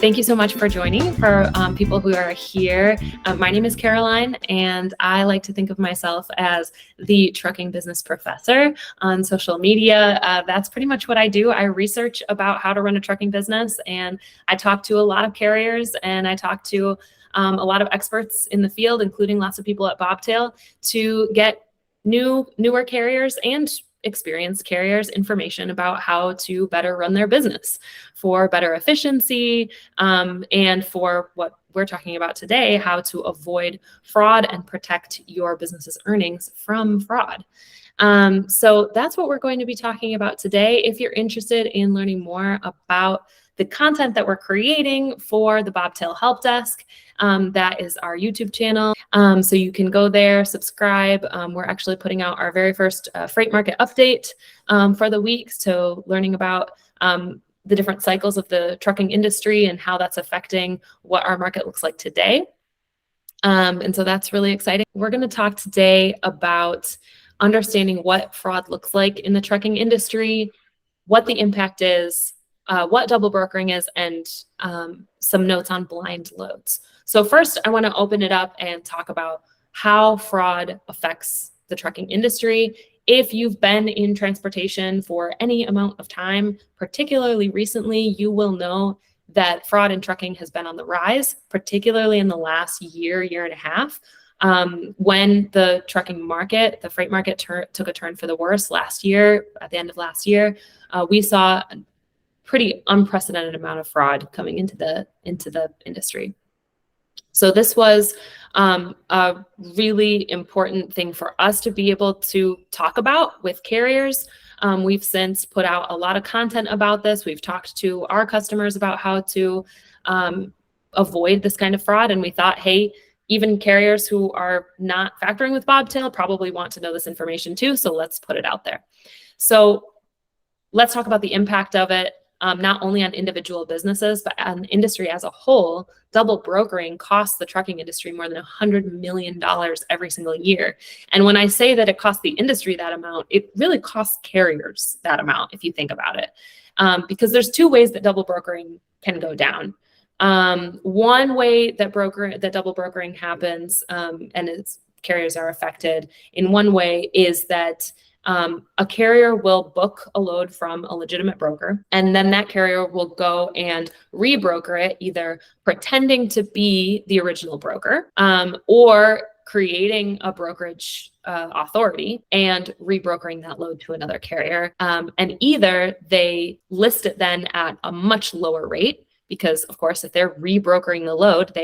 Thank you so much for joining. For people who are here, my name is Caroline, and I like to think of myself as the trucking business professor on social media. That's pretty much what I do. I research about how to run a trucking business, and I talk to a lot of carriers, and I talk to a lot of experts in the field, including lots of people at Bobtail, to get newer carriers and experienced carriers information about how to better run their business for better efficiency, and for what we're talking about today, how to avoid fraud and protect your business's earnings from fraud. So that's what we're going to be talking about today. If you're interested in learning more about the content that we're creating for the Bobtail Help Desk, that is our YouTube channel. So you can go there, subscribe. We're actually putting out our very first freight market update for the week. So learning about the different cycles of the trucking industry and how that's affecting what our market looks like today. And so that's really exciting. We're going to talk today about understanding what fraud looks like in the trucking industry, what the impact is, what double brokering is, and some notes on blind loads. So first, I want to open it up and talk about how fraud affects the trucking industry. If you've been in transportation for any amount of time, particularly recently, you will know that fraud in trucking has been on the rise, particularly in the last year and a half. When the trucking market, the freight market took a turn for the worse last year, at the end of last year, we saw a pretty unprecedented amount of fraud coming into the industry. So this was a really important thing for us to be able to talk about with carriers. We've since put out a lot of content about this. We've talked to our customers about how to avoid this kind of fraud. And we thought, hey, even carriers who are not factoring with Bobtail probably want to know this information too. So let's put it out there. So let's talk about the impact of it. Not only on individual businesses, but on the industry as a whole. Double brokering costs the trucking industry more than $100 million every single year. And when I say that it costs the industry that amount, it really costs carriers that amount, if you think about it. Because there's two ways that double brokering can go down. One way that double brokering happens, and its carriers are affected in one way, is that a carrier will book a load from a legitimate broker, and then that carrier will go and rebroker it, either pretending to be the original broker, or creating a brokerage authority and rebrokering that load to another carrier. And either they list it then at a much lower rate, because of course, if they're rebrokering the load,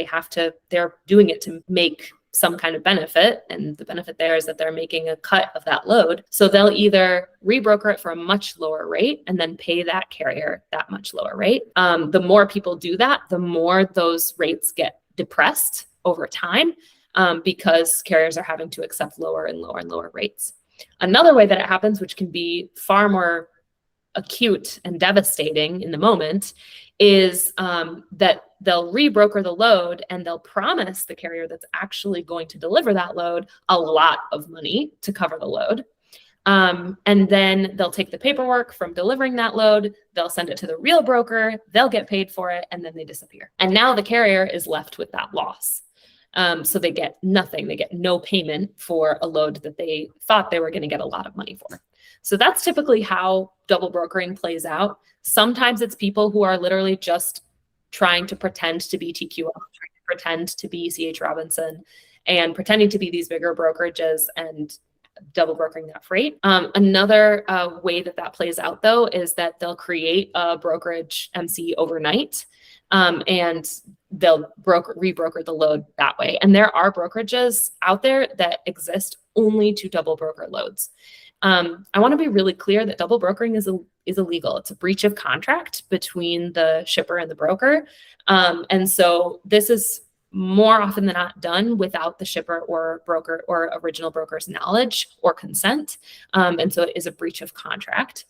they're doing it to make some kind of benefit, and the benefit there is that they're making a cut of that load. So they'll either rebroker it for a much lower rate and then pay that carrier that much lower rate. The more people do that, the more those rates get depressed over time, because carriers are having to accept lower and lower and lower rates. Another way that it happens, which can be far more acute and devastating in the moment, is that they'll rebroker the load and they'll promise the carrier that's actually going to deliver that load a lot of money to cover the load. And then they'll take the paperwork from delivering that load, they'll send it to the real broker, they'll get paid for it, and then they disappear. And now the carrier is left with that loss. So they get nothing. They get no payment for a load that they thought they were going to get a lot of money for. So that's typically how double brokering plays out. Sometimes it's people who are literally just trying to pretend to be TQL, trying to pretend to be CH Robinson, and pretending to be these bigger brokerages and double brokering that freight. Another way that plays out, though, is that they'll create a brokerage MC overnight, and they'll rebroker the load that way. And there are brokerages out there that exist only to double broker loads. I want to be really clear that double brokering is illegal. It's a breach of contract between the shipper and the broker. And so this is more often than not done without the shipper or broker or original broker's knowledge or consent. And so it is a breach of contract.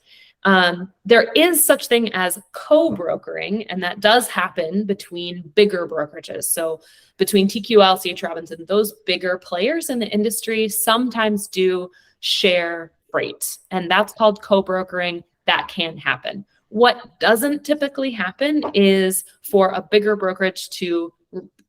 There is such thing as co-brokering, and that does happen between bigger brokerages. So between TQL, CH Robinson, those bigger players in the industry sometimes do share freight. And that's called co-brokering. That can happen. What doesn't typically happen is for a bigger brokerage to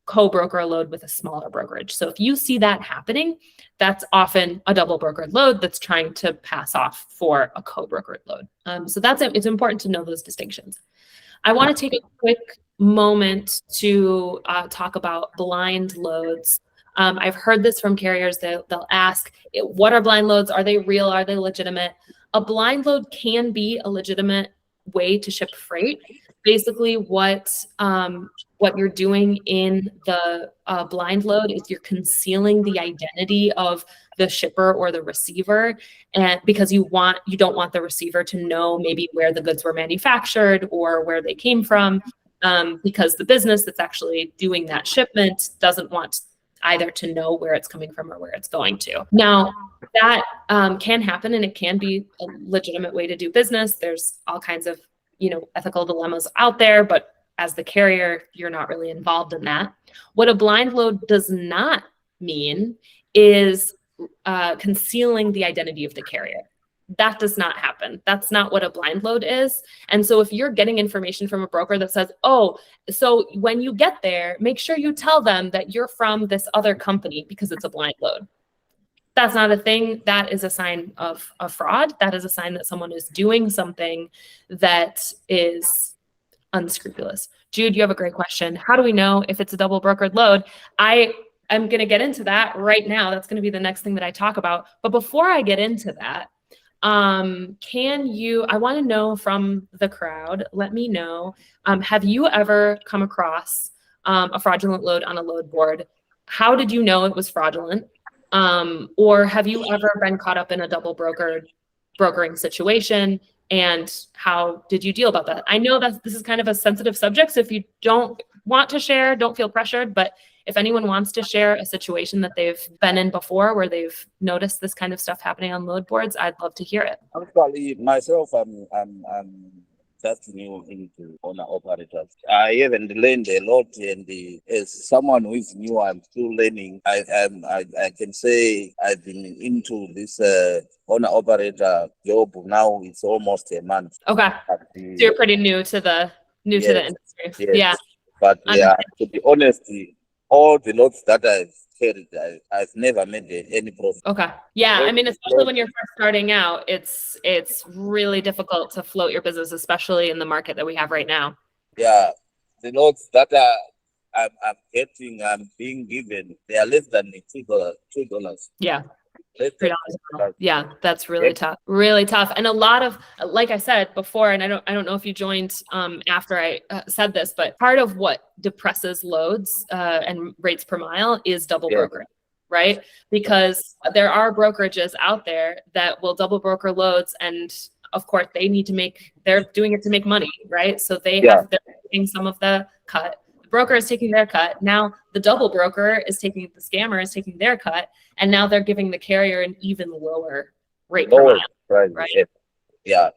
co-broker a load with a smaller brokerage. So if you see that happening, that's often a double brokered load that's trying to pass off for a co-brokered load. So it's important to know those distinctions. I want to take a quick moment to talk about blind loads. I've heard this from carriers. They'll ask, what are blind loads? Are they real? Are they legitimate? A blind load can be a legitimate way to ship freight. Basically, what you're doing in the blind load is you're concealing the identity of the shipper or the receiver, and because you don't want the receiver to know maybe where the goods were manufactured or where they came from, because the business that's actually doing that shipment doesn't want either to know where it's coming from or where it's going to. Now, that can happen, and it can be a legitimate way to do business. There's all kinds of ethical dilemmas out there, but as the carrier, you're not really involved in that. What a blind load does not mean is concealing the identity of the carrier. That does not happen. That's not what a blind load is. And so if you're getting information from a broker that says, oh, so when you get there, make sure you tell them that you're from this other company because it's a blind load. That's not a thing. That is a sign of a fraud. That is a sign that someone is doing something that is unscrupulous. Jude, you have a great question. How do we know if it's a double brokered load? I'm going to get into that right now. That's going to be the next thing that I talk about. But before I get into that, I want to know from the crowd, let me know, have you ever come across a fraudulent load on a load board? How did you know it was fraudulent? Or have you ever been caught up in a double brokering situation? And how did you deal about that? I know that this is kind of a sensitive subject, so if you don't want to share, don't feel pressured. But if anyone wants to share a situation that they've been in before where they've noticed this kind of stuff happening on load boards, I'd love to hear it. Actually, myself, I'm just new into owner operators. I haven't learned a lot, and as someone who is new, I'm still learning. I can say I've been into this owner operator job now. It's almost a month. Okay, so you're pretty new to the industry. Yes. Yeah, but to be honest, all the loads that I've carried, I've never made any profit. Okay. Yeah. I mean, especially when you're first starting out, it's really difficult to float your business, especially in the market that we have right now. Yeah. The loads that I'm getting, I'm being given, they are less than $2. Yeah. $3. Yeah, that's really tough. Really tough. And a lot of, like I said before, and I don't know if you joined after I said this, but part of what depresses loads and rates per mile is double brokering, right? Because there are brokerages out there that will double broker loads, and of course they're doing it to make money, right? So they're taking some of the cut. Broker is taking their cut. Now the double broker the scammer is taking their cut, and now they're giving the carrier an even lower rate per mile, right? Yeah.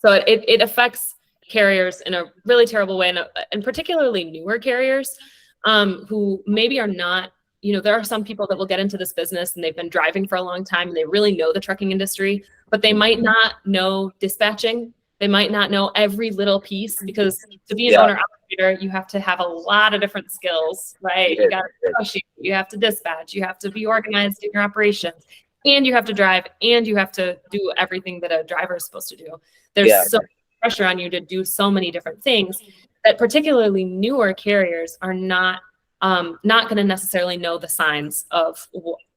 So it affects carriers in a really terrible way, and particularly newer carriers who maybe are not, there are some people that will get into this business and they've been driving for a long time and they really know the trucking industry, but they might not know dispatching. They might not know every little piece, because to be an owner operator, you have to have a lot of different skills, right? You got to negotiate, you have to dispatch, you have to be organized in your operations, and you have to drive, and you have to do everything that a driver is supposed to do. There's so much pressure on you to do so many different things that particularly newer carriers are not going to necessarily know the signs of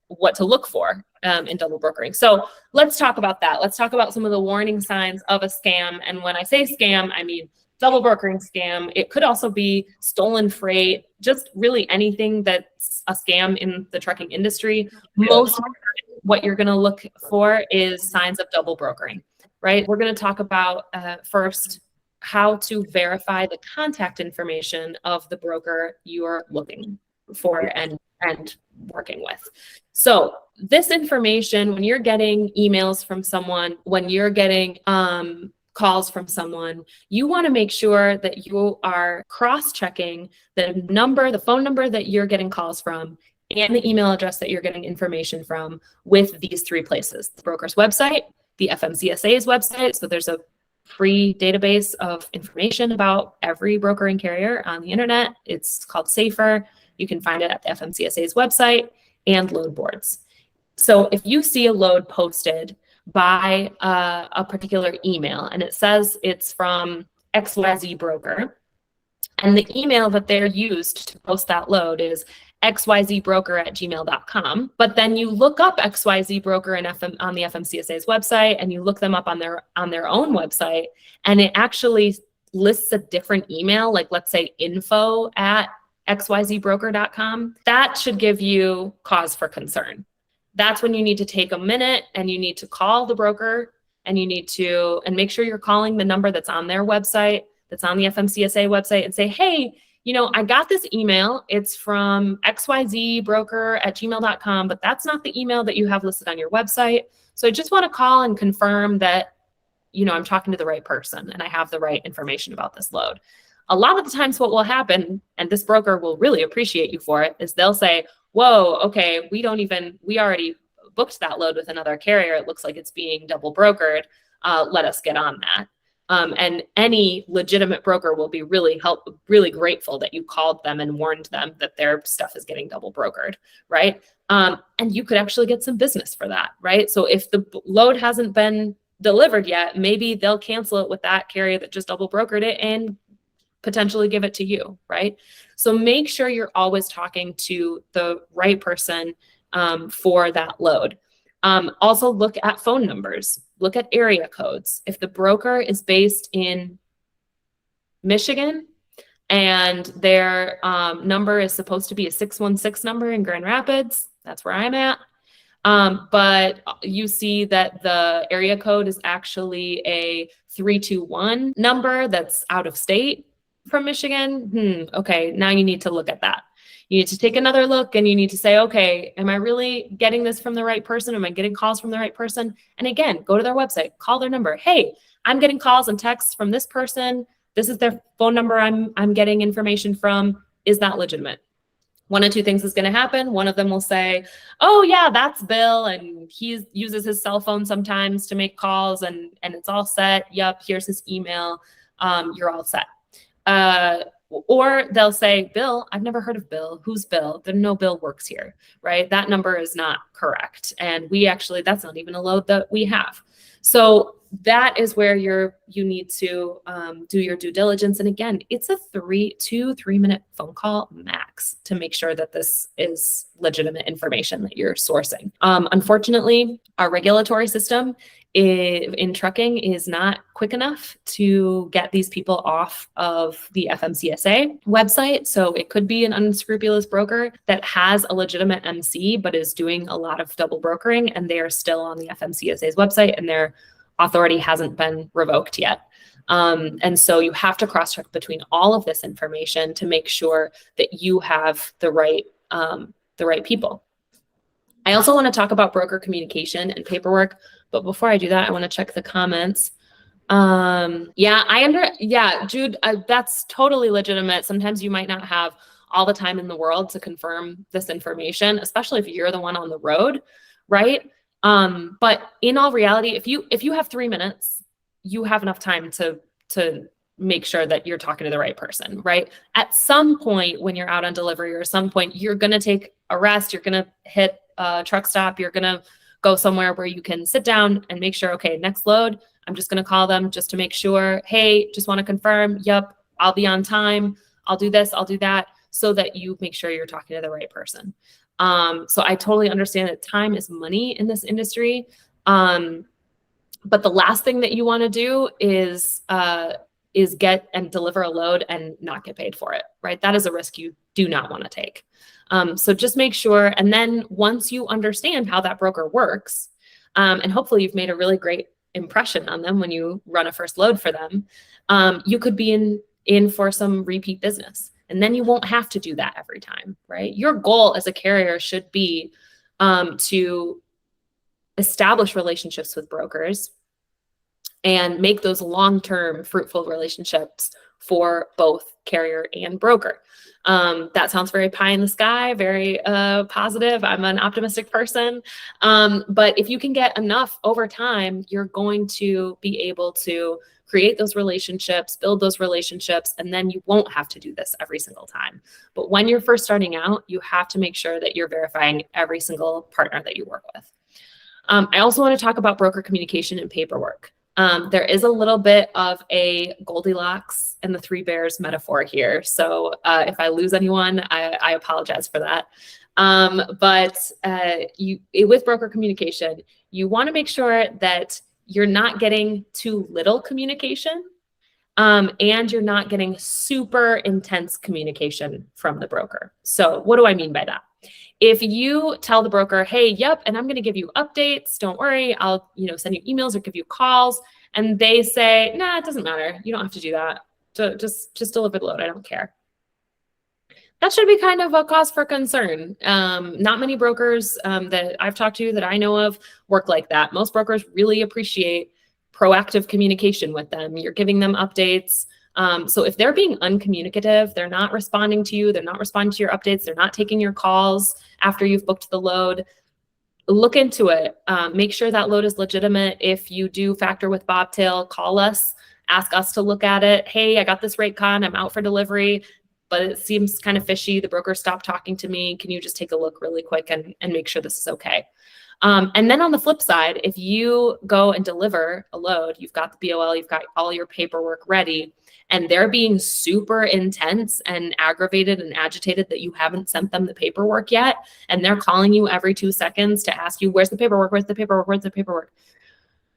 what to look for in double brokering. So let's talk about that. Let's talk about some of the warning signs of a scam. And when I say scam, I mean double brokering scam. It could also be stolen freight, just really anything that's a scam in the trucking industry. Most of what you're going to look for is signs of double brokering, right? We're going to talk about first how to verify the contact information of the broker you're looking for and working with. So this information, when you're getting emails from someone, when you're getting calls from someone, you want to make sure that you are cross-checking the phone number that you're getting calls from and the email address that you're getting information from with these three places: the broker's website, the FMCSA's website. So there's a free database of information about every broker and carrier on the internet. It's called Safer. You can find it at the FMCSA's website, and load boards. So if you see a load posted by a particular email and it says it's from XYZ broker, and the email that they're used to post that load is xyzbroker@gmail.com. But then you look up XYZ broker on the FMCSA's website, and you look them up on their own website, and it actually lists a different email, like let's say info@xyzbroker.com. That should give you cause for concern. That's when you need to take a minute and you need to call the broker, and you need to make sure you're calling the number that's on their website, that's on the FMCSA website, and say, hey, I got this email. It's from xyzbroker@gmail.com, but that's not the email that you have listed on your website. So I just want to call and confirm that, I'm talking to the right person and I have the right information about this load. A lot of the times what will happen, and this broker will really appreciate you for it, is they'll say, whoa, okay, we already booked that load with another carrier. It looks like it's being double brokered. Let us get on that. And any legitimate broker will be really grateful that you called them and warned them that their stuff is getting double brokered, right? And you could actually get some business for that, right? So if the load hasn't been delivered yet, maybe they'll cancel it with that carrier that just double brokered it and potentially give it to you, right? So make sure you're always talking to the right person for that load. Also look at phone numbers, look at area codes. If the broker is based in Michigan and their number is supposed to be a 616 number in Grand Rapids, that's where I'm at. But you see that the area code is actually a 321 number that's out of state from Michigan. Okay, now you need to look at that. You need to take another look and you need to say, okay, am I really getting this from the right person? Am I getting calls from the right person? And again, go to their website, call their number. Hey, I'm getting calls and texts from this person. This is their phone number I'm getting information from. Is that legitimate? One of two things is going to happen. One of them will say, oh yeah, that's Bill, and he uses his cell phone sometimes to make calls, and it's all set. Yep, here's his email. You're all set. Or they'll say, Bill, I've never heard of Bill. Who's Bill? No Bill works here, right? That number is not correct. And that's not even a load that we have. So that is where you need to do your due diligence. And again, it's a 2-3 minute phone call max to make sure that this is legitimate information that you're sourcing. Unfortunately, our regulatory system in trucking is not quick enough to get these people off of the FMCSA website. So it could be an unscrupulous broker that has a legitimate MC, but is doing a lot of double brokering, and they are still on the FMCSA's website and their authority hasn't been revoked yet. And so you have to cross-check between all of this information to make sure that you have the right people. I also want to talk about broker communication and paperwork, but before I do that, I want to check the comments. Jude, that's totally legitimate. Sometimes you might not have all the time in the world to confirm this information, especially if you're the one on the road, right? But in all reality, if you have 3 minutes, you have enough time to make sure that you're talking to the right person, right? At some point when you're out on delivery, or some point you're going to take a rest, you're going to hit a truck stop, you're going to go somewhere where you can sit down and make sure, okay, next load, I'm just going to call them just to make sure, hey, just want to confirm, yep, I'll be on time, I'll do this, I'll do that, so that you make sure you're talking to the right person. So I totally understand that time is money in this industry. But the last thing that you want to do is get and deliver a load and not get paid for it, right? That is a risk you do not want to take. So just make sure. And then once you understand how that broker works, and hopefully you've made a really great impression on them when you run a first load for them, you could be in for some repeat business. And then you won't have to do that every time, right? Your goal as a carrier should be to establish relationships with brokers and make those long-term fruitful relationships for both carrier and broker. That sounds very pie in the sky, very positive. I'm an optimistic person. But if you can get enough over time, you're going to be able to create those relationships, build those relationships, and then you won't have to do this every single time. But when you're first starting out, you have to make sure that you're verifying every single partner that you work with. I also want to talk about broker communication and paperwork. There is a little bit of a Goldilocks and the Three Bears metaphor here. So if I lose anyone, I apologize for that. With broker communication, you want to make sure that you're not getting too little communication, and you're not getting super intense communication from the broker. So what do I mean by that? If you tell the broker, hey, yep, and I'm going to give you updates, don't worry, I'll send you emails or give you calls, and they say, nah, it doesn't matter, you don't have to do that, just deliver the load, I don't care. That should be kind of a cause for concern. Not many brokers that I've talked to that I know of work like that. Most brokers really appreciate proactive communication with them. You're giving them updates. So if they're being uncommunicative, they're not responding to you, they're not responding to your updates, they're not taking your calls after you've booked the load, look into it. Make sure that load is legitimate. If you do factor with Bobtail, call us, ask us to look at it. Hey, I got this rate con, I'm out for delivery, but it seems kind of fishy. The broker stopped talking to me. Can you just take a look really quick and make sure this is okay? And then on the flip side, if you go and deliver a load, you've got the BOL, you've got all your paperwork ready, and they're being super intense and aggravated and agitated that you haven't sent them the paperwork yet, and they're calling you every 2 seconds to ask you, where's the paperwork, where's the paperwork, where's the paperwork?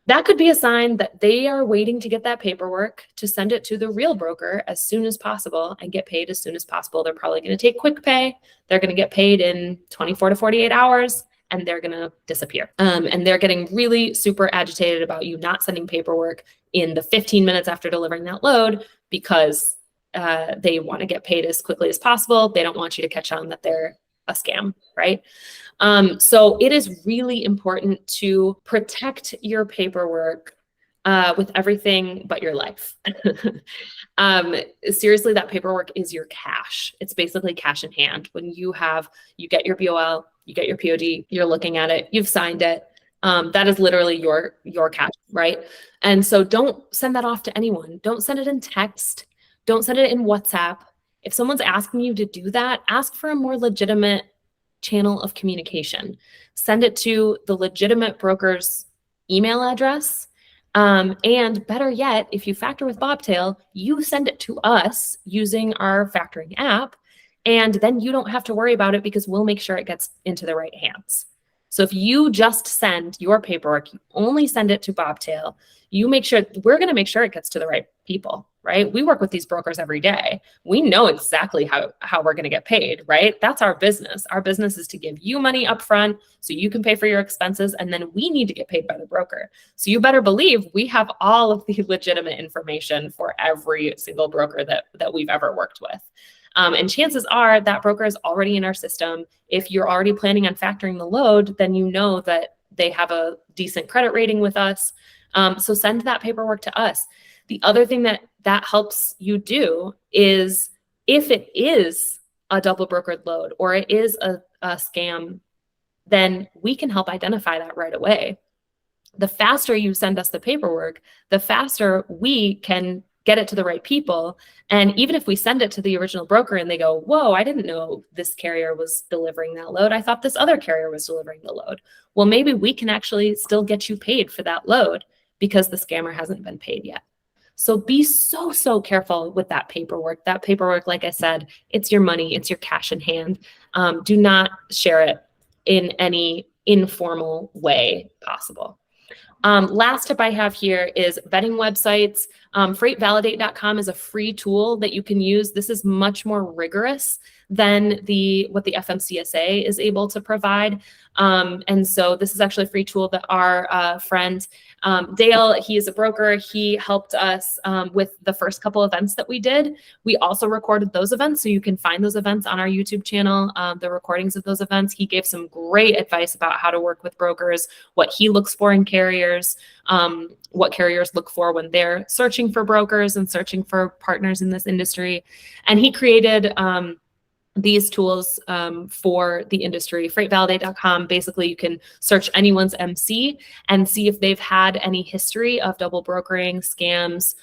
That could be a sign that they are waiting to get that paperwork to send it to the real broker as soon as possible and get paid as soon as possible. They're probably going to take quick pay. They're going to get paid in 24 to 48 hours. And they're going to disappear. And they're getting really super agitated about you not sending paperwork in the 15 minutes after delivering that load because they want to get paid as quickly as possible. They don't want you to catch on that they're a scam, right? So it is really important to protect your paperwork with everything but your life. Seriously, that paperwork is your cash. It's basically cash in hand. When you get your BOL, you get your POD, you're looking at it, you've signed it. That is literally your cash, right? And so don't send that off to anyone. Don't send it in text. Don't send it in WhatsApp. If someone's asking you to do that, ask for a more legitimate channel of communication. Send it to the legitimate broker's email address. And better yet, if you factor with Bobtail, you send it to us using our factoring app, and then you don't have to worry about it because we'll make sure it gets into the right hands. So if you just send your paperwork, you only send it to Bobtail, we're going to make sure it gets to the right people, right? We work with these brokers every day. We know exactly how we're going to get paid, right? That's our business. Our business is to give you money up front so you can pay for your expenses, and then we need to get paid by the broker. So you better believe we have all of the legitimate information for every single broker that we've ever worked with. And chances are that broker is already in our system. If you're already planning on factoring the load, then you know that they have a decent credit rating with us. So send that paperwork to us. The other thing that helps you do is if it is a double brokered load or it is a scam, then we can help identify that right away. The faster you send us the paperwork, the faster we can get it to the right people. And even if we send it to the original broker and they go, whoa, I didn't know this carrier was delivering that load. I thought this other carrier was delivering the load. Well, maybe we can actually still get you paid for that load because the scammer hasn't been paid yet. So be so careful with that paperwork. That paperwork, like I said, it's your money, it's your cash in hand. Do not share it in any informal way possible. Last tip I have here is vetting websites. Freightvalidate.com is a free tool that you can use. This is much more rigorous than what the FMCSA is able to provide. And so this is actually a free tool that our friend Dale, he is a broker. He helped us with the first couple events that we did. We also recorded those events, so you can find those events on our YouTube channel, the recordings of those events. He gave some great advice about how to work with brokers, what he looks for in carriers, what carriers look for when they're searching for brokers and searching for partners in this industry. And he created these tools for the industry. Freightvalidate.com, basically you can search anyone's MC and see if they've had any history of double brokering, scams,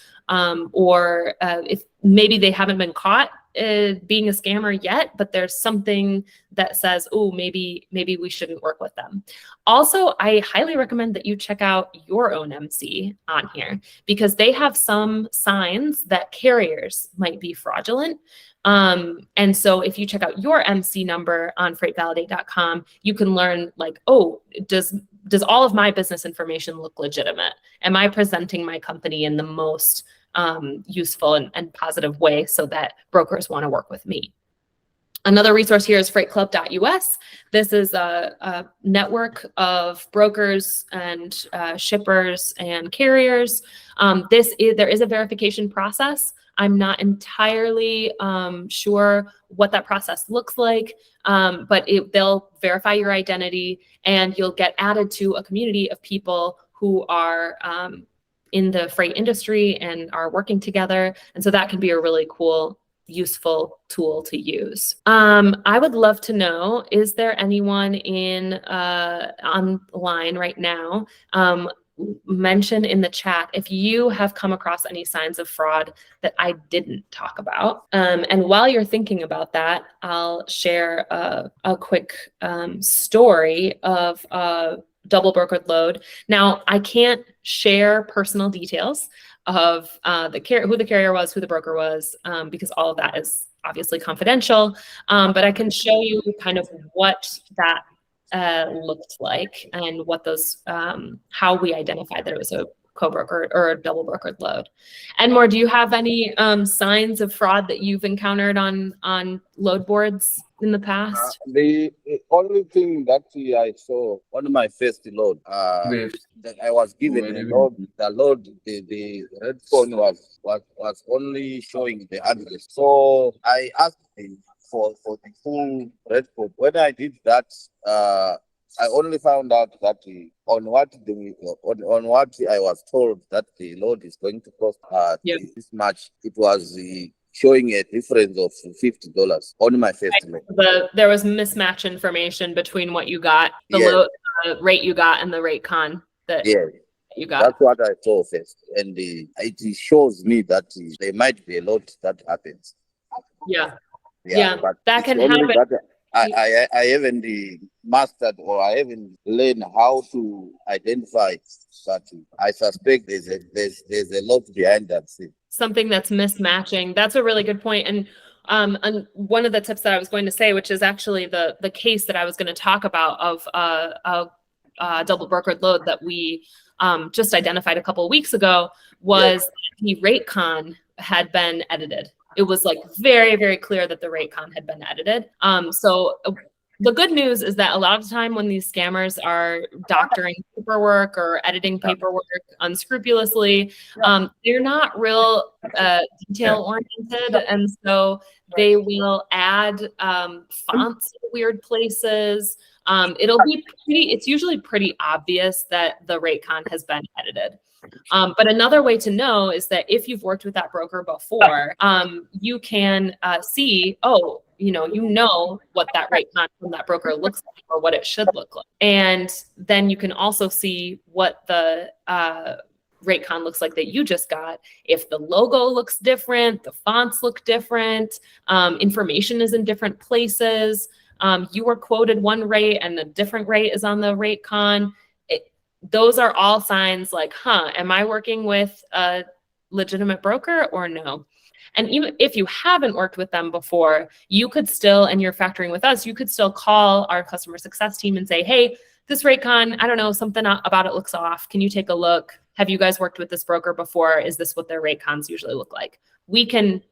or if maybe they haven't been caught being a scammer yet, but there's something that says, oh, maybe we shouldn't work with them. Also, I highly recommend that you check out your own MC on here, because they have some signs that carriers might be fraudulent. And so if you check out your MC number on freightvalidate.com, you can learn like, oh, does all of my business information look legitimate? Am I presenting my company in the most useful and positive way so that brokers want to work with me? Another resource here is freightclub.us. This is a network of brokers and shippers and carriers. There is a verification process. I'm not entirely sure what that process looks like, but they'll verify your identity and you'll get added to a community of people who are in the freight industry and are working together. And so that can be a really cool, useful tool to use. I would love to know, is there anyone online right now? Mention in the chat if you have come across any signs of fraud that I didn't talk about. And while you're thinking about that, I'll share a quick story of a double brokered load. Now, I can't share personal details of who the carrier was, who the broker was, because all of that is obviously confidential. But I can show you kind of what that looked like and what those how we identified that it was a co-broker or a double brokered load. Edmore, do you have any signs of fraud that you've encountered on load boards in the past? The only thing that I saw on my first load, that I was given a load, the red phone was only showing the address. So I asked him for the full red code. When I did that, I only found out that on what I was told that the load is going to cost this much, it was showing a difference of $50 on my first load. There was mismatch information between what you got, the rate you got, and the rate con that you got. That's what I saw first, and it shows me that there might be a lot that happens. Yeah, but that can happen. I haven't mastered, or I haven't learned how to identify that. I suspect there's a lot behind that scene. Something that's mismatching. That's a really good point. And one of the tips that I was going to say, which is actually the case that I was going to talk about of a double brokered load that we just identified a couple of weeks ago, was the rate con had been edited. It was like very, very clear that the rate con had been edited. So the good news is that a lot of the time when these scammers are doctoring paperwork or editing paperwork unscrupulously, they're not real detail oriented. And so they will add fonts in weird places. It's usually pretty obvious that the rate con has been edited. But another way to know is that if you've worked with that broker before, you can see, you know what that rate con from that broker looks like, or what it should look like. And then you can also see what the rate con looks like that you just got. If the logo looks different, the fonts look different, information is in different places, you were quoted one rate and a different rate is on the rate con. Those are all signs like, am I working with a legitimate broker or no? And even if you haven't worked with them before, you could still, and you're factoring with us, you could still call our customer success team and say, hey, this rate con, I don't know, something about it looks off. Can you take a look? have you guys worked with this broker before? Is this what their rate cons usually look like? We can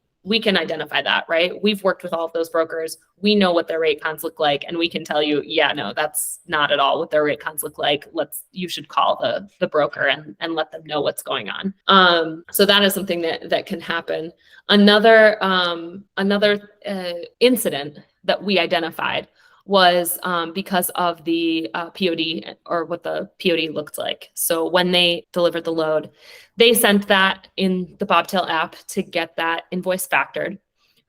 identify that, right? We've worked with all of those brokers. We know what their rate cons look like, and we can tell you, yeah, no, that's not at all what their rate cons look like. You should call the broker and let them know what's going on. So that is something that can happen. Another incident that we identified was because of the POD, or what the POD looked like. So when they delivered the load, they sent that in the Bobtail app to get that invoice factored.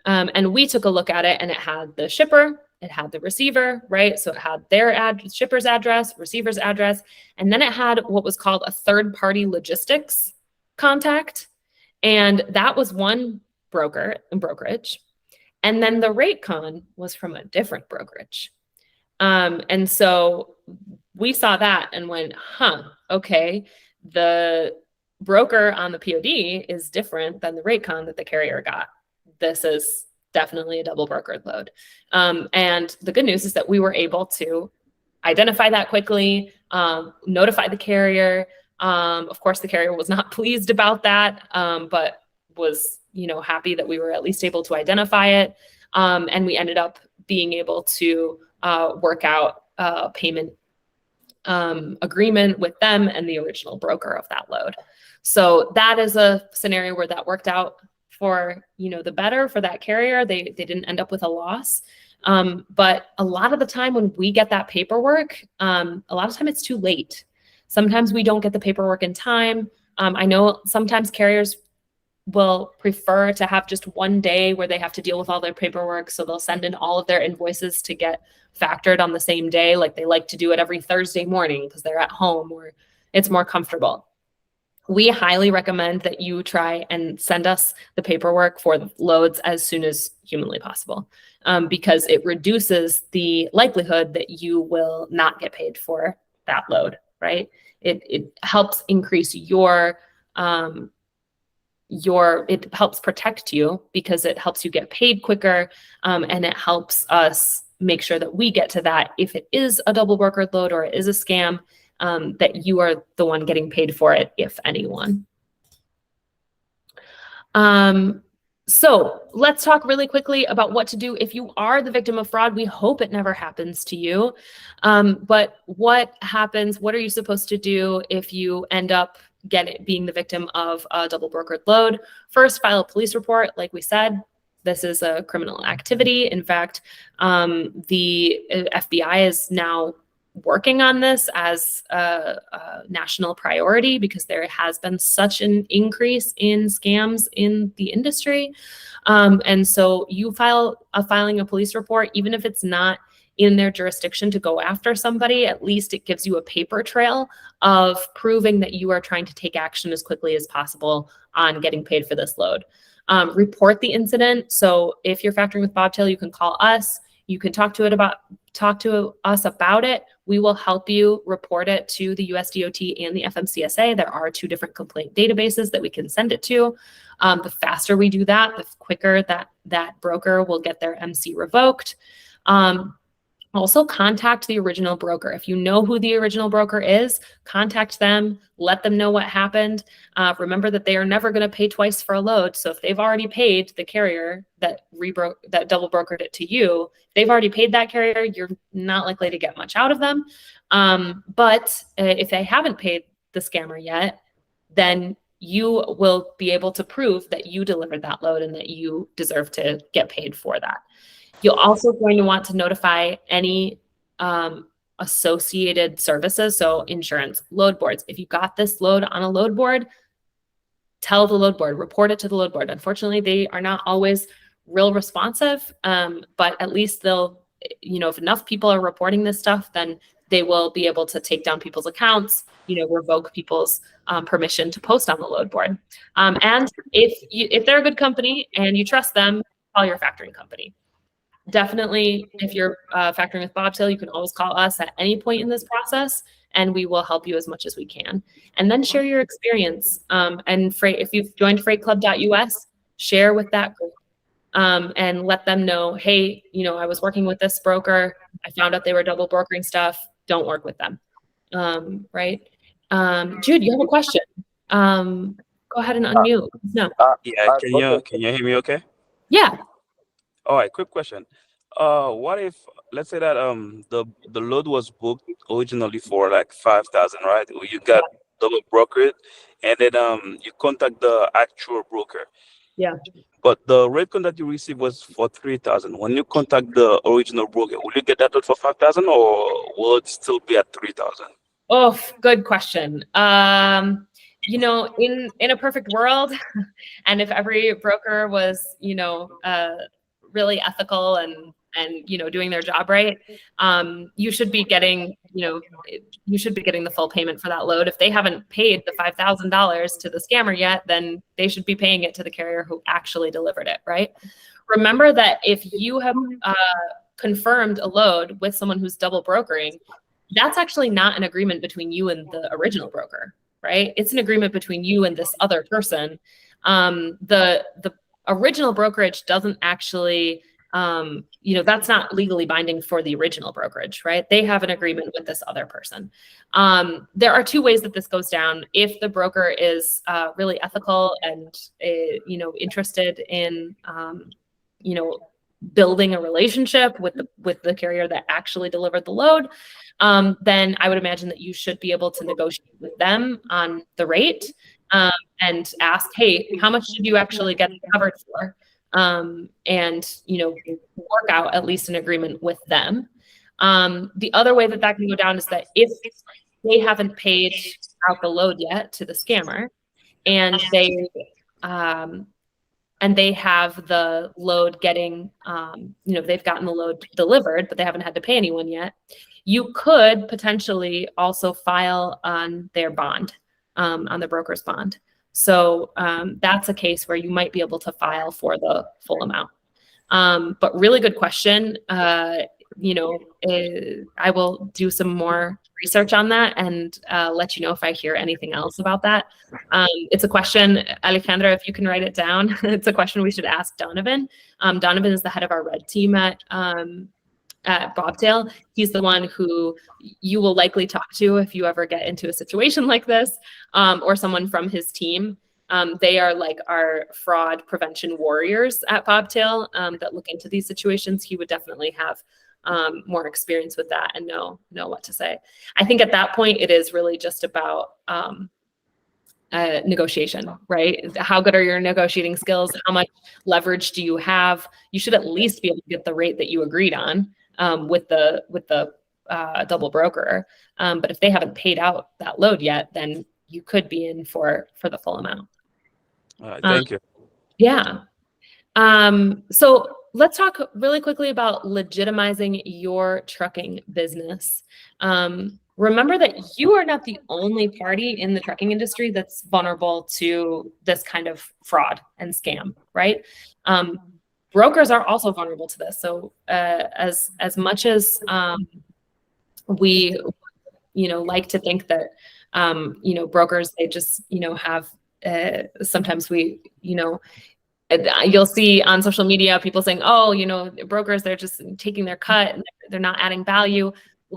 And we took a look at it, and it had the shipper, it had the receiver, right? So it had their shipper's address, receiver's address, and then it had what was called a third-party logistics contact. And that was one broker and brokerage. And then the rate con was from a different brokerage. And so we saw that and went, okay, the broker on the POD is different than the rate con that the carrier got. This is definitely a double brokered load. And the good news is that we were able to identify that quickly, notify the carrier. Of course, the carrier was not pleased about that, but was, happy that we were at least able to identify it. And we ended up being able to work out a payment agreement with them and the original broker of that load. So that is a scenario where that worked out for, the better for that carrier. They didn't end up with a loss. But a lot of the time when we get that paperwork, a lot of time it's too late. Sometimes we don't get the paperwork in time. I know sometimes carriers will prefer to have just one day where they have to deal with all their paperwork. So they'll send in all of their invoices to get factored on the same day. Like they like to do it every Thursday morning because they're at home or it's more comfortable. We highly recommend that you try and send us the paperwork for the loads as soon as humanly possible, because it reduces the likelihood that you will not get paid for that load, right? It helps increase it helps protect you because it helps you get paid quicker, and it helps us make sure that we get to that if it is a double brokered load or it is a scam, that you are the one getting paid for it, if anyone. So let's talk really quickly about what to do if you are the victim of fraud. We hope it never happens to you. But what happens? What are you supposed to do if you end up being the victim of a double brokered load? First, file a police report. Like we said, this is a criminal activity. In fact, the FBI is now working on this as a national priority because there has been such an increase in scams in the industry. And so you filing a police report, even if it's not in their jurisdiction to go after somebody, at least it gives you a paper trail of proving that you are trying to take action as quickly as possible on getting paid for this load. Report the incident. So if you're factoring with Bobtail, you can call us. You can talk to us about it. We will help you report it to the USDOT and the FMCSA. There are two different complaint databases that we can send it to. The faster we do that, the quicker that broker will get their MC revoked. Also contact the original broker. If you know who the original broker is, contact them, let them know what happened. Remember that they are never going to pay twice for a load. So if they've already paid the carrier that double brokered it to you, if they've already paid that carrier, you're not likely to get much out of them. But if they haven't paid the scammer yet, then you will be able to prove that you delivered that load and that you deserve to get paid for that. You're also going to want to notify any associated services, so insurance, load boards. If you got this load on a load board, tell the load board, report it to the load board. Unfortunately, they are not always real responsive, but at least they'll, if enough people are reporting this stuff, then they will be able to take down people's accounts, revoke people's permission to post on the load board. And if they're a good company and you trust them, call your factoring company. Definitely, if you're factoring with Bobtail, you can always call us at any point in this process, and we will help you as much as we can. And then share your experience. And if you've joined freightclub.us, share with that group and let them know, hey, I was working with this broker. I found out they were double brokering stuff. Don't work with them, right? Jude, you have a question. Go ahead and unmute. No. Yeah, I've got a can you hear me okay? Yeah. All right, quick question. What if, let's say that the load was booked originally for like 5,000, right? You got double brokered, and then you contact the actual broker, Yeah. but the rate that you received was for 3,000. When you contact the original broker, will you get that load for 5,000, or will it still be at 3,000? Oh, good question. You know, in a perfect world, and if every broker was, really ethical and doing their job right, you should be getting, you should be getting the full payment for that load. If they haven't paid the $5,000 to the scammer yet, then they should be paying it to the carrier who actually delivered it, right? Remember that if you have confirmed a load with someone who's double brokering, that's actually not an agreement between you and the original broker, right? It's an agreement between you and this other person. The original brokerage doesn't actually, that's not legally binding for the original brokerage, right? They have an agreement with this other person. There are two ways that this goes down. If the broker is really ethical and, interested in, building a relationship with the carrier that actually delivered the load, then I would imagine that you should be able to negotiate with them on the rate, and ask, hey, how much did you actually get covered for? And work out at least an agreement with them. The other way that can go down is that if they haven't paid out the load yet to the scammer, and they have the load getting, they've gotten the load delivered, but they haven't had to pay anyone yet, you could potentially also file on their bond, on the broker's bond. So that's a case where you might be able to file for the full amount. But really good question. I will do some more research on that and let you know if I hear anything else about that. It's a question, Alejandra, if you can write it down. It's a question we should ask Donovan. Donovan is the head of our red team at Bobtail. He's the one who you will likely talk to if you ever get into a situation like this, or someone from his team. They are like our fraud prevention warriors at Bobtail that look into these situations. He would definitely have more experience with that and know what to say. I think at that point, it is really just about negotiation, right? How good are your negotiating skills? How much leverage do you have? You should at least be able to get the rate that you agreed on with the double broker. But if they haven't paid out that load yet, then you could be in for the full amount. All right, thank you. Yeah. So let's talk really quickly about legitimizing your trucking business. Remember that you are not the only party in the trucking industry that's vulnerable to this kind of fraud and scam, right? Brokers are also vulnerable to this. So as much as we, like to think that, brokers, they just, have, sometimes we, you'll see on social media people saying, oh, brokers, they're just taking their cut and they're not adding value.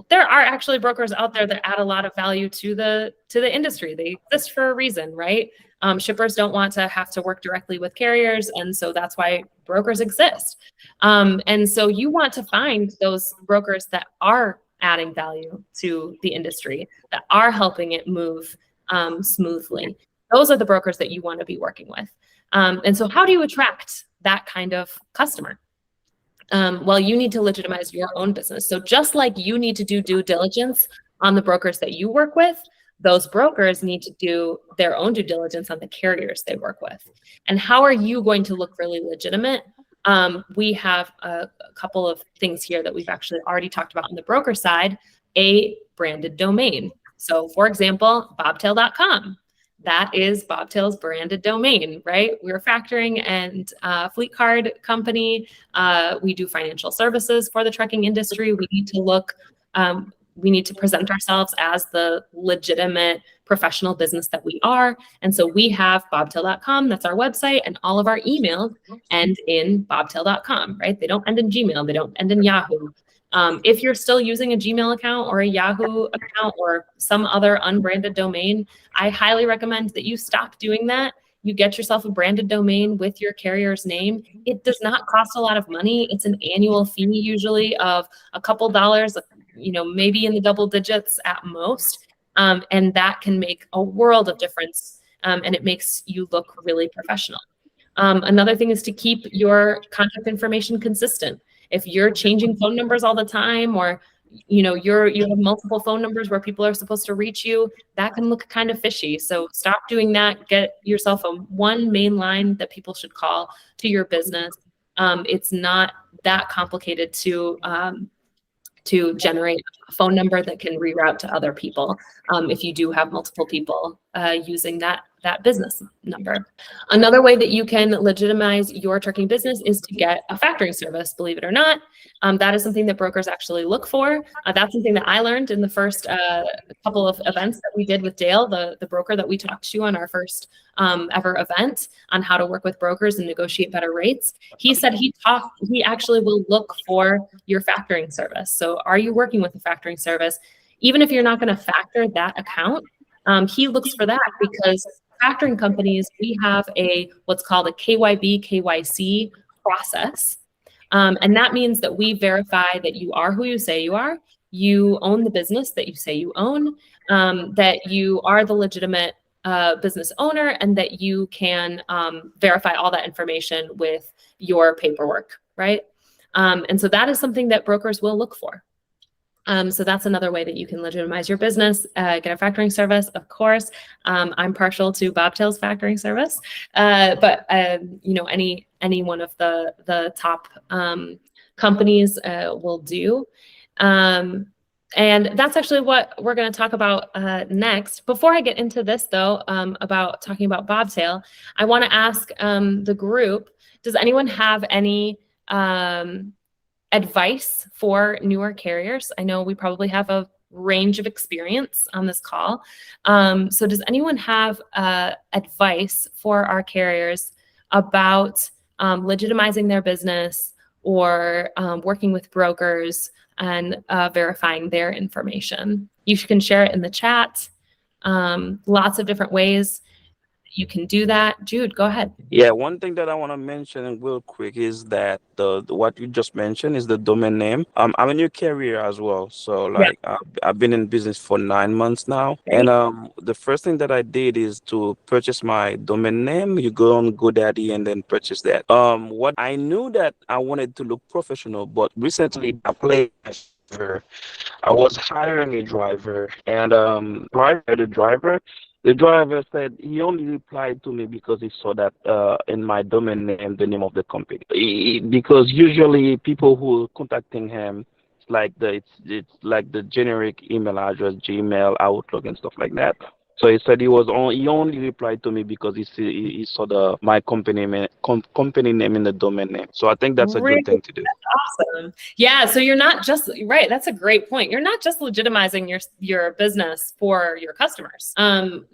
There are actually brokers out there that add a lot of value to the industry. They exist for a reason, right? Shippers don't want to have to work directly with carriers, and so that's why brokers exist. And so you want to find those brokers that are adding value to the industry, that are helping it move smoothly. Those are the brokers that you want to be working with. And so how do you attract that kind of customer? Well, you need to legitimize your own business. So just like you need to do due diligence on the brokers that you work with, those brokers need to do their own due diligence on the carriers they work with. And how are you going to look really legitimate? We have a couple of things here that we've actually already talked about on the broker side, a branded domain. So for example, bobtail.com. That is Bobtail's branded domain, right? We're a factoring and fleet card company. We do financial services for the trucking industry. We need to look, we need to present ourselves as the legitimate professional business that we are. And so we have bobtail.com, that's our website, and all of our emails end in bobtail.com, right? They don't end in Gmail, they don't end in Yahoo. If you're still using a Gmail account or a Yahoo account or some other unbranded domain, I highly recommend that you stop doing that. You get yourself a branded domain with your carrier's name. It does not cost a lot of money. It's an annual fee usually of a couple dollars, maybe in the double digits at most. And that can make a world of difference. And it makes you look really professional. Another thing is to keep your contact information consistent. If you're changing phone numbers all the time, or you have multiple phone numbers where people are supposed to reach you, that can look kind of fishy. So stop doing that. Get yourself one main line that people should call to your business. It's not that complicated to generate a phone number that can reroute to other people if you do have multiple people using that business number. Another way that you can legitimize your trucking business is to get a factoring service, believe it or not. That is something that brokers actually look for. That's something that I learned in the first couple of events that we did with Dale, the broker that we talked to on our first ever event on how to work with brokers and negotiate better rates. He said he actually will look for your factoring service. So are you working with a factoring service? Even if you're not going to factor that account, he looks for that, because factoring companies, we have what's called a KYB, KYC process. And that means that we verify that you are who you say you are, you own the business that you say you own, that you are the legitimate business owner, and that you can verify all that information with your paperwork, right? And so that is something that brokers will look for. So that's another way that you can legitimize your business. Get a factoring service, of course. I'm partial to Bobtail's factoring service, but any one of the top companies will do. And that's actually what we're going to talk about next. Before I get into this, though, about talking about Bobtail, I want to ask the group, does anyone have any advice for newer carriers? I know we probably have a range of experience on this call. So does anyone have advice for our carriers about legitimizing their business or working with brokers and verifying their information? You can share it in the chat. Lots of different ways you can do that. Jude, go ahead. Yeah, one thing that I want to mention real quick is that the what you just mentioned is the domain name. I'm a new carrier as well, so like I've been in business for 9 months now, and the first thing that I did is to purchase my domain name. You go on GoDaddy and then purchase that. What I knew that I wanted to look professional, but recently I played. I was hiring a driver, and the driver said he only replied to me because he saw that in my domain name, the name of the company. Because usually people who are contacting him, it's like the generic email address, Gmail, Outlook, and stuff like that. So he said he only replied to me because he saw my company name in the domain name. So I think that's a good thing to do. Awesome. Yeah. So you're not just right. That's a great point. You're not just legitimizing your business for your customers.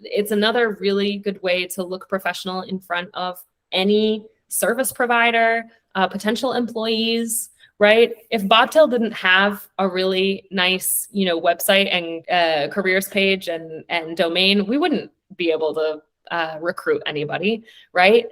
It's another really good way to look professional in front of any service provider, potential employees. Right? If Bobtail didn't have a really nice, website and careers page and domain, we wouldn't be able to recruit anybody, right?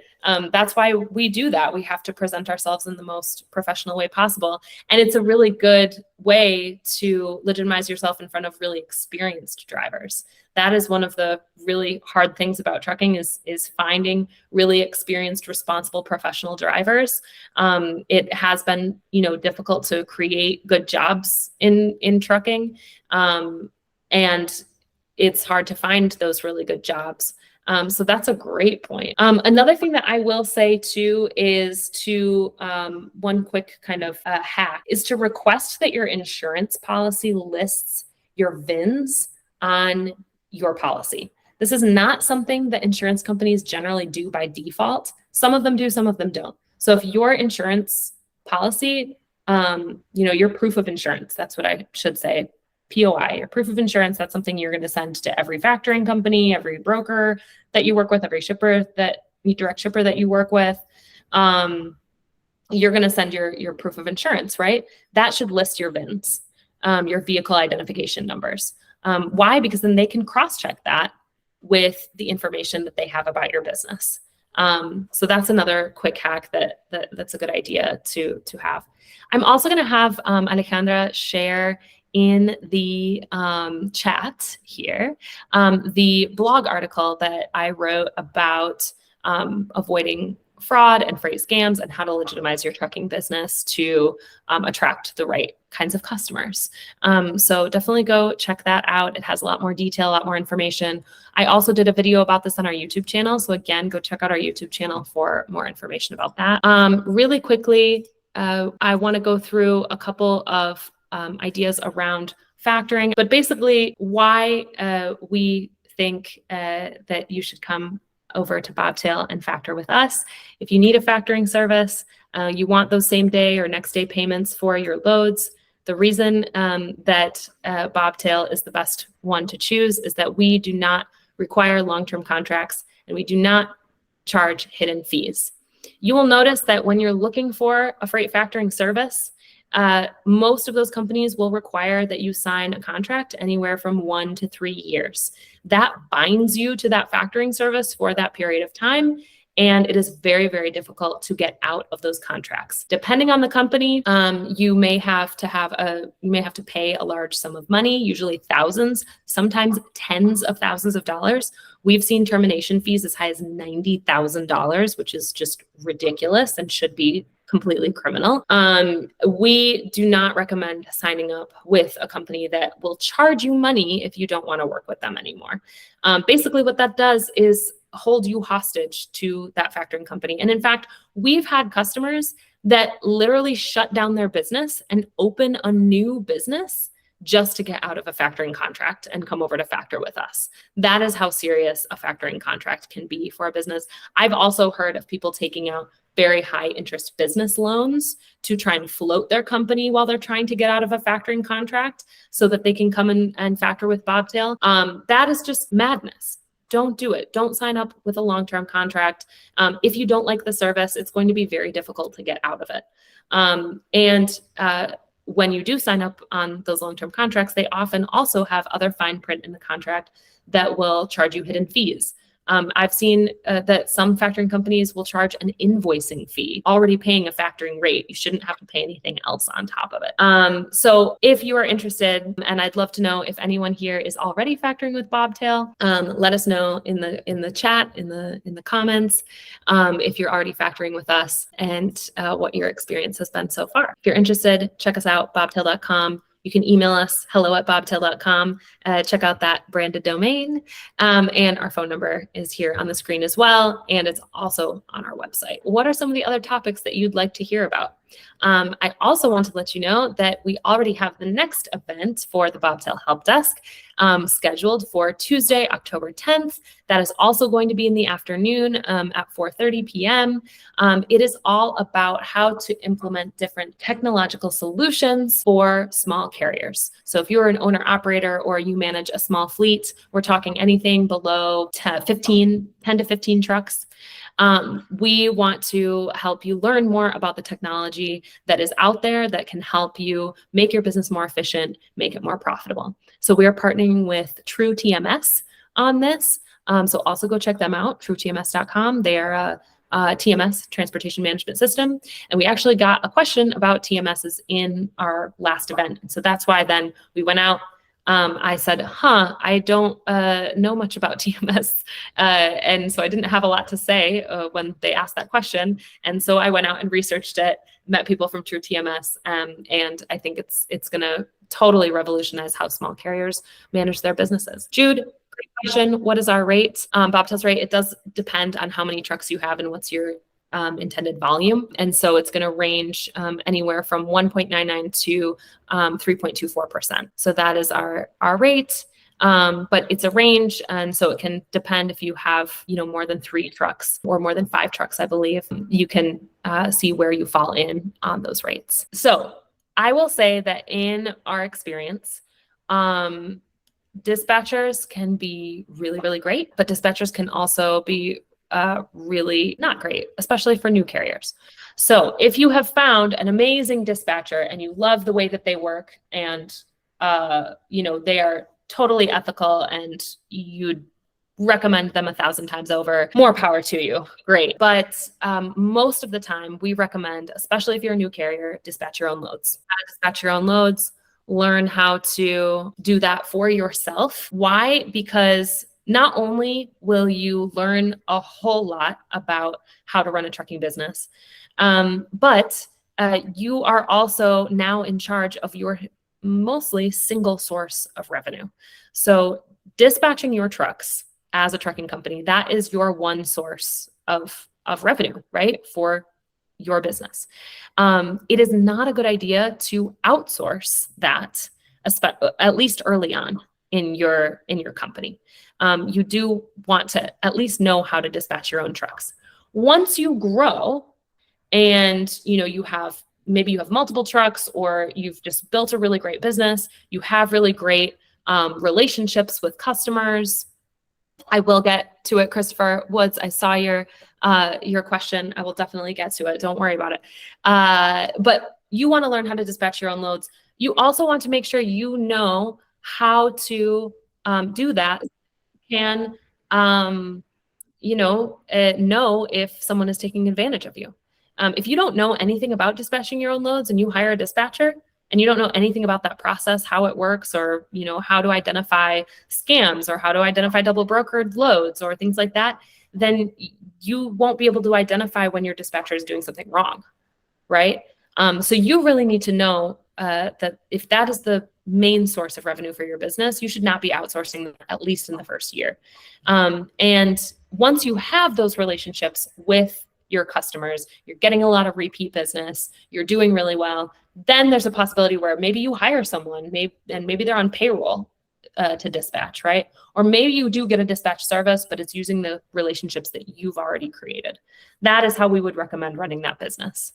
That's why we do that. We have to present ourselves in the most professional way possible. And it's a really good way to legitimize yourself in front of really experienced drivers. That is one of the really hard things about trucking is finding really experienced, responsible, professional drivers. It has been, difficult to create good jobs in trucking. And it's hard to find those really good jobs. So that's a great point. Another thing that I will say too is one quick kind of hack is to request that your insurance policy lists your VINs on your policy. This is not something that insurance companies generally do by default. Some of them do, some of them don't. So if your insurance policy, your proof of insurance, that's what I should say, POI, your proof of insurance, that's something you're going to send to every factoring company, every broker that you work with, every direct shipper that you work with. you're going to send your proof of insurance, right? That should list your VINs, your vehicle identification numbers. Why? Because then they can cross-check that with the information that they have about your business. So that's another quick hack that's a good idea to have. I'm also going to have Alejandra share in the chat here the blog article that I wrote about avoiding fraud and freight scams and how to legitimize your trucking business to attract the right kinds of customers. So definitely go check that out. It has a lot more detail, a lot more information. I also did a video about this on our YouTube channel. So again, go check out our YouTube channel for more information about that. Really quickly, I want to go through a couple of ideas around factoring, but basically why we think that you should come over to Bobtail and factor with us. If you need a factoring service, you want those same day or next day payments for your loads. The reason that Bobtail is the best one to choose is that we do not require long-term contracts and we do not charge hidden fees. You will notice that when you're looking for a freight factoring service, most of those companies will require that you sign a contract anywhere from 1 to 3 years. That binds you to that factoring service for that period of time. And it is very, very difficult to get out of those contracts. Depending on the company, you may have to pay a large sum of money, usually thousands, sometimes tens of thousands of dollars. We've seen termination fees as high as $90,000, which is just ridiculous and should be completely criminal. We do not recommend signing up with a company that will charge you money if you don't want to work with them anymore. Basically, what that does is hold you hostage to that factoring company. And in fact, we've had customers that literally shut down their business and open a new business just to get out of a factoring contract and come over to factor with us. That is how serious a factoring contract can be for a business. I've also heard of people taking out very high interest business loans to try and float their company while they're trying to get out of a factoring contract so that they can come in and factor with Bobtail. That is just madness. Don't do it. Don't sign up with a long-term contract. If you don't like the service, it's going to be very difficult to get out of it. When you do sign up on those long-term contracts, they often also have other fine print in the contract that will charge you hidden fees. I've seen that some factoring companies will charge an invoicing fee, already paying a factoring rate. You shouldn't have to pay anything else on top of it. So if you are interested, and I'd love to know if anyone here is already factoring with Bobtail, let us know in the chat, in the comments, if you're already factoring with us and what your experience has been so far. If you're interested, check us out, bobtail.com. You can email us, hello@bobtail.com. Check out that branded domain. And our phone number is here on the screen as well. And it's also on our website. What are some of the other topics that you'd like to hear about? I also want to let you know that we already have the next event for the Bobtail Help Desk scheduled for Tuesday, October 10th. That is also going to be in the afternoon at 4:30 p.m. It is all about how to implement different technological solutions for small carriers. So if you're an owner operator or you manage a small fleet, we're talking anything below 10 to 15 trucks. We want to help you learn more about the technology that is out there that can help you make your business more efficient, make it more profitable. So we are partnering with True TMS on this. So also go check them out, truetms.com. They are a TMS, transportation management system. And we actually got a question about TMSs in our last event. So that's why then we went out. I said, I don't know much about TMS. And so I didn't have a lot to say when they asked that question. And so I went out and researched it, met people from True TMS, and I think it's going to totally revolutionize how small carriers manage their businesses. Jude, great question. What is our rate? Bobtail's rate, it does depend on how many trucks you have and what's your intended volume. And so it's going to range anywhere from 1.99 to 3.24%. So that is our rate. But it's a range. And so it can depend if you have, more than 3 trucks or more than 5 trucks, I believe. You can see where you fall in on those rates. So I will say that in our experience, dispatchers can be really, really great, but dispatchers can also be really not great, especially for new carriers. So if you have found an amazing dispatcher and you love the way that they work and they are totally ethical and you'd recommend them 1,000 times over, more power to you. Great. But most of the time we recommend, especially if you're a new carrier, dispatch your own loads. How to dispatch your own loads, learn how to do that for yourself. Why? Because not only will you learn a whole lot about how to run a trucking business, but you are also now in charge of your mostly single source of revenue. So dispatching your trucks as a trucking company, that is your one source of revenue, right, for your business. It is not a good idea to outsource that, at least early on in your company. You do want to at least know how to dispatch your own trucks. Once you grow and maybe you have multiple trucks, or you've just built a really great business, you have really great relationships with customers. I will get to it, Christopher Woods. I saw your question. I will definitely get to it. Don't worry about it. But you want to learn how to dispatch your own loads. You also want to make sure you know how to do that. You can know if someone is taking advantage of you. If you don't know anything about dispatching your own loads and you hire a dispatcher and you don't know anything about that process, how it works, or how to identify scams or how to identify double brokered loads or things like that, then you won't be able to identify when your dispatcher is doing something wrong, right? So you really need to know that if that is the main source of revenue for your business, you should not be outsourcing them, at least in the first year. And once you have those relationships with your customers, you're getting a lot of repeat business, you're doing really well, then there's a possibility where maybe you hire someone, maybe they're on payroll to dispatch, right? Or maybe you do get a dispatch service, but it's using the relationships that you've already created. That is how we would recommend running that business.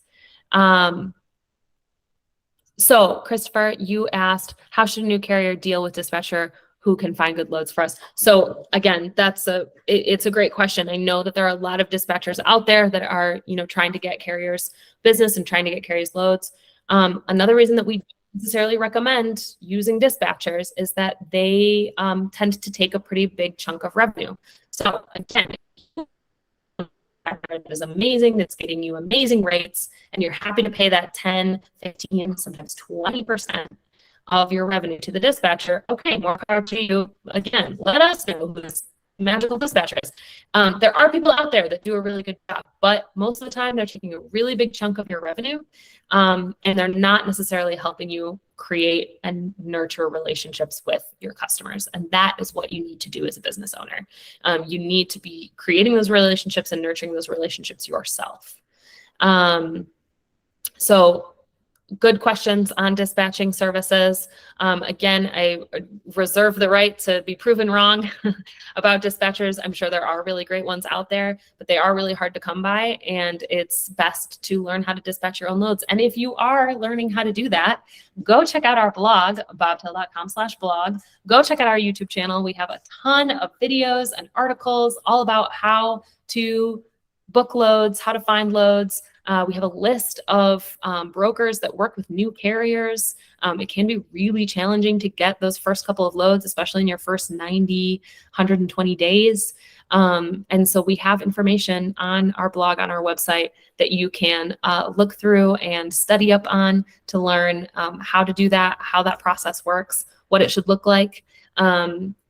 So Christopher, you asked, how should a new carrier deal with dispatcher who can find good loads for us? So again, it's a great question. I know that there are a lot of dispatchers out there that are, trying to get carriers business and trying to get carriers loads. Another reason that we don't necessarily recommend using dispatchers is that they tend to take a pretty big chunk of revenue. So again, that is amazing, that's getting you amazing rates, and you're happy to pay that 10, 15, sometimes 20% of your revenue to the dispatcher. Okay, more power to you. Again, let us know who this magical dispatcher is. There are people out there that do a really good job, but most of the time they're taking a really big chunk of your revenue, and they're not necessarily helping you create and nurture relationships with your customers. And that is what you need to do as a business owner. You need to be creating those relationships and nurturing those relationships yourself. So good questions on dispatching services. Again, I reserve the right to be proven wrong about dispatchers. I'm sure there are really great ones out there, but they are really hard to come by, and it's best to learn how to dispatch your own loads. And if you are learning how to do that, go check out our blog, bobtail.com/blog. Go check out our YouTube channel. We have a ton of videos and articles all about how to book loads, how to find loads. We have a list of brokers that work with new carriers. It can be really challenging to get those first couple of loads, especially in your first 90, 120 days. And so we have information on our blog, on our website, that you can look through and study up on to learn how to do that, how that process works, what it should look like.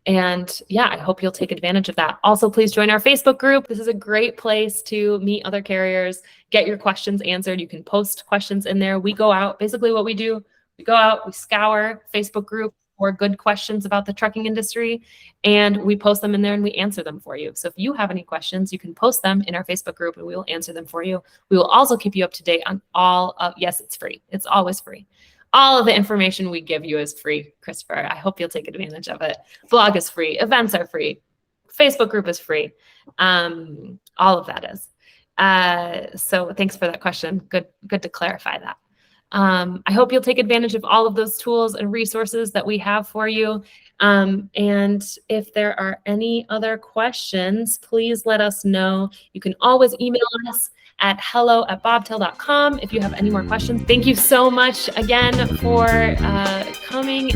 And yeah, I hope you'll take advantage of that. Also, please join our Facebook group. This is a great place to meet other carriers, get your questions answered. You can post questions in there. We go out, basically what we do, we go out, we scour Facebook group for good questions about the trucking industry, and we post them in there and we answer them for you. So if you have any questions, you can post them in our Facebook group and we will answer them for you. We will also keep you up to date on all of, yes, it's free. It's always free. All of the information we give you is free, Christopher. I hope you'll take advantage of it. Blog is free. Events are free. Facebook group is free. All of that is. So thanks for that question. Good to clarify that. I hope you'll take advantage of all of those tools and resources that we have for you. And if there are any other questions, please let us know. You can always email us at hello@bobtail.com if you have any more questions. Thank you so much again for coming.